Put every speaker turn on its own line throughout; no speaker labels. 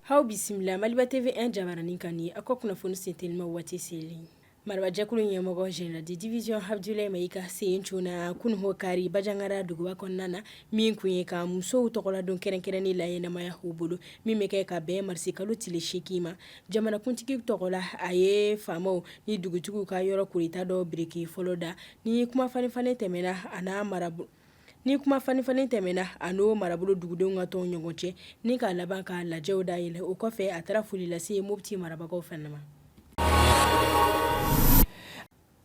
Haw bisimila Maliba TV 1 jabaranin kani ako kunnafoni sentelima wati seli maraba jakulu ɲɛmɔgɔ general de division Abdoulaye Mayiga sen cuna kun ho kari bajangara duguba kɔnɔna na min kun ye ka musow tɔgɔladon kɛrɛnkɛrɛnni la ɲɛnamaya u bolo min bɛ kɛ ka bɛn marisi kalo tile 8 ma jamanakuntigi tɔgɔla a ye faamaw ni dugutigiw ka yɔrɔ kurita dɔ biriki fɔlɔ da ni kuma fanifalen tɛmɛna a n'o marabolo dugudenw ka tɔn ɲɔgɔn cɛ ni ka laban ka lajɛw da yɛlɛ o kɔfɛ a taara foli lase Mopti marabagaw fana ma.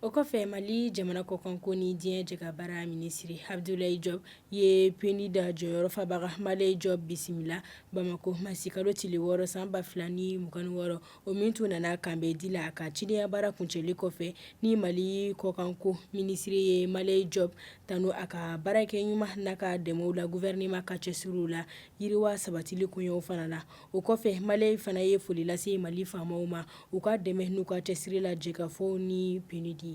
O kɔfɛ Mali jamana kɔkanko ni diɲɛ jɛka baara minisiri Abdoulaye Diop ye peni da jɔyɔrɔ fabaga Maleye Diop bisimila Bamako marisi kalo tile 6 san 2026 o min tun nana kanbɛ di la a ka cidenya baara kuncɛli kɔfɛ ni Mali kɔkanko minisiri ye Maleye Diop tanu a ka baarakɛ ɲuman n'a ka dɛmɛw la gouvernement ka cɛsiriw la yiriwa sabatili koɲɛw fana la o kɔfɛ Maleye fana ye foli lase Mali faamaw ma u ka dɛmɛ n'u ka cɛsiri la jɛkafɔw ni peni di.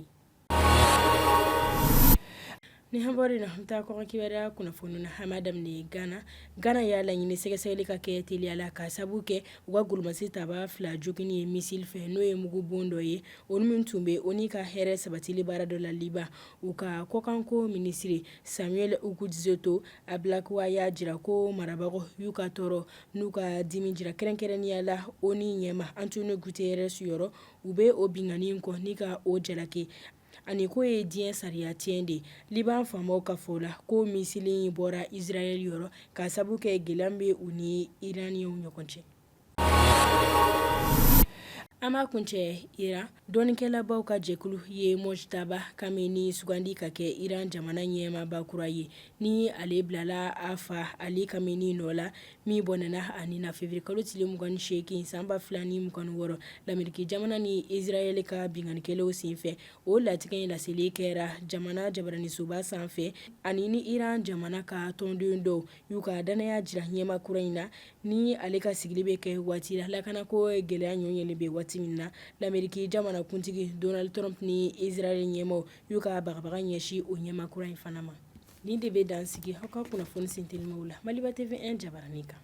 Ni hambari na hamta kwa kiwara kunnafoni na hamadam ni Ghana y'a laɲini sɛgɛsɛgɛli ka kɛ teliyala ka sabu kɛ u ka golomasi taba fila jogini ye misil fɛ n'o ye mugubon dɔ ye o min tun bɛ o ni ka hɛrɛ sabatili baara dɔ la Liban u ka kɔkanko minisiri Samuel Okudzeto Ablakwa y'a jira ko marabagaw y'u ka tɔɔrɔ n'u ka dimi jira kɛrɛnkɛrɛnnenya la o ni ɲɛma Antonio Guterres yɔrɔ u bɛ o bingani kɔ ni ka o jalaki ani ko ye diɲɛ sariya tiɲɛ de Liban faamaw ka fɔ la ko misili bɔra Israel yɔrɔ ka sabu kɛ gɛlɛya bɛ u ni Iraniyenw ɲɔgɔn cɛ. An b'a kuncɛ Iran dɔɔnikɛlabaw ka jɛkulu ye Mojtaba Kameni sugandi ka kɛ Iran jamana ɲɛmaaba kura ye ni ale bilala a fa Ali Kameni nɔ la min bɔnɛna a nin na février kalo tile 28 san 2026 l'Ameriki jamana ni Israel ka binganikɛlaw senfɛ o latigɛ in laseli kɛra jamana jabaranisoba sanfɛ ani ni Iran jamana ka tɔndenw dɔw y'u ka danaya jira ɲɛma kura in na ni ale ka sigili bɛ kɛ waati la lakanako gɛlɛya ɲɔɲɛlen bɛ waati min na l'Ameriki jamana kuntigi Donald Trump ni Israel ɲɛmaw y'u ka bagabaga ɲɛsi o ɲɛma kura in fana ma. Nin de bɛ dan sigi aw ka kunnafoni sentelimaw la Maliba TV 1 jabaranin kan.